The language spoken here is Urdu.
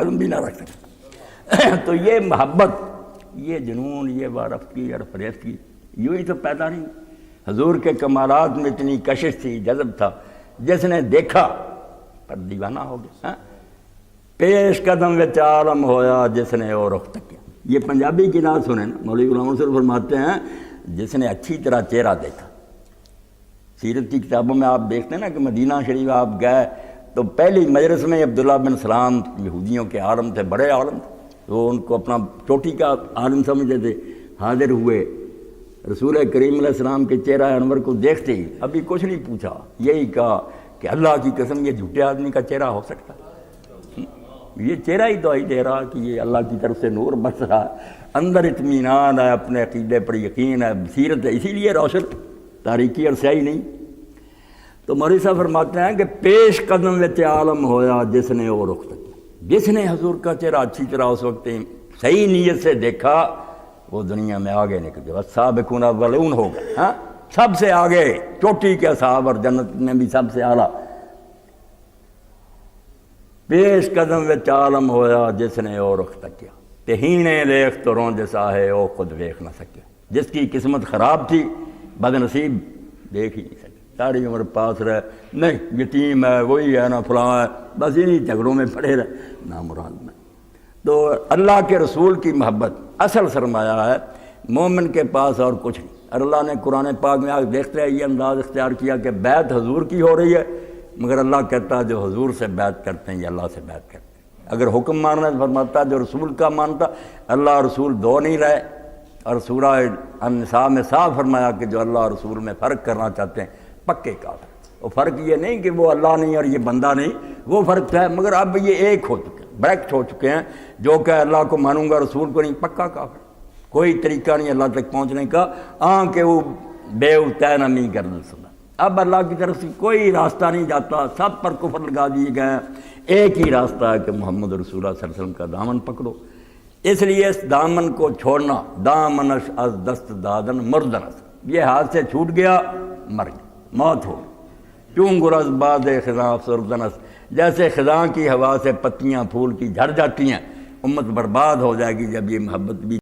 عزم بھی نہ رکھ سکتا۔ تو یہ محبت، یہ جنون، یہ وارفتگی اور فریفتگی یوں ہی تو پیدا نہیں۔ حضور کے کمالات میں اتنی کشش تھی، جذب تھا، جس نے دیکھا پر دیوانہ ہو گیا۔ پیش قدم وچ عالم ہویا جس نے او رخ تکیا۔ یہ پنجابی کی نعت سنیں نا، مولوی غلام حسن فرماتے ہیں جس نے اچھی طرح چہرہ دیکھا۔ سیرت کی کتابوں میں آپ دیکھتے ہیں نا کہ مدینہ شریف آپ گئے تو پہلی مجلس میں عبداللہ بن سلام یہودیوں کے عالم تھے، بڑے عالم تھے، وہ ان کو اپنا چوٹی کا عالم سمجھتے تھے۔ حاضر ہوئے، رسول کریم علیہ السلام کے چہرہ انور کو دیکھتے ہی ابھی کچھ نہیں پوچھا، یہی کہا کہ اللہ کی قسم یہ جھوٹے آدمی کا چہرہ ہو سکتا ہے؟ یہ چہرہ ہی دعائی دے رہا کہ یہ اللہ کی طرف سے نور برس رہا ہے، اندر اطمینان ہے، اپنے عقیدے پر یقین ہے، بصیرت ہے، اسی لیے روشن، تاریکی اور سیاہی نہیں۔ تو مولوی صاحب فرماتے ہیں کہ پیش قدم وچ عالم ہویا جس نے وہ رخ تک، جس نے حضور کا چہرہ اچھی طرح اس وقت صحیح نیت سے دیکھا، وہ دنیا میں آگے نکل گیا، والسابقون الاولون ہو گئے، ہاں سب سے آگے، چوٹی کے اصحاب اور جنت میں بھی سب سے اعلیٰ۔ پیش قدم وچ عالم ہویا جس نے او رخ تکیا، تہینے لیخ تو رون جسا ہے او خود دیکھ نہ سکیا۔ جس کی قسمت خراب تھی، بد نصیب، دیکھ ہی نہیں سکے، ساری عمر پاس رہے، نہیں یتیم ہے، وہی ہے نا فلاں ہے، بس انہی جھگڑوں میں پڑے رہے، نامراد میں۔ تو اللہ کے رسول کی محبت اصل سرمایہ ہے، مومن کے پاس اور کچھ نہیں۔ اور اللہ نے قرآن پاک میں آج دیکھتے ہیں یہ انداز اختیار کیا کہ بیعت حضور کی ہو رہی ہے، مگر اللہ کہتا ہے جو حضور سے بیعت کرتے ہیں یہ اللہ سے بیعت کرتے ہیں۔ اگر حکم ماننا ہے فرماتا ہے جو رسول کا مانتا، اللہ اور رسول دو نہیں رہے۔ اور سورہ النساء میں صاف فرمایا کہ جو اللہ اور رسول میں فرق کرنا چاہتے ہیں پکے کافر۔ وہ فرق یہ نہیں کہ وہ اللہ نہیں اور یہ بندہ نہیں، وہ فرق ہے، مگر اب یہ ایک ہو چکے ہیں، بریکٹ ہو چکے ہیں۔ جو کہ اللہ کو مانوں گا رسول کو نہیں، پکا کافر، کوئی طریقہ نہیں اللہ تک پہنچنے کا، کہ وہ بے طے نمی کر سنا۔ اب اللہ کی طرف سے کوئی راستہ نہیں جاتا، سب پر کفر لگا دیے گئے ہیں۔ ایک ہی راستہ ہے کہ محمد رسول اللہ صلی اللہ علیہ وسلم کا دامن پکڑو۔ اس لیے اس دامن کو چھوڑنا، دامنش از دست دادن مردنس، یہ ہاتھ سے چھوٹ گیا مر گیا، موت ہو۔ چون گرز باد خزاں افسردنس، جیسے خزاں کی ہوا سے پتیاں پھول کی جھڑ جاتی ہیں، امت برباد ہو جائے گی جب یہ محبت بھی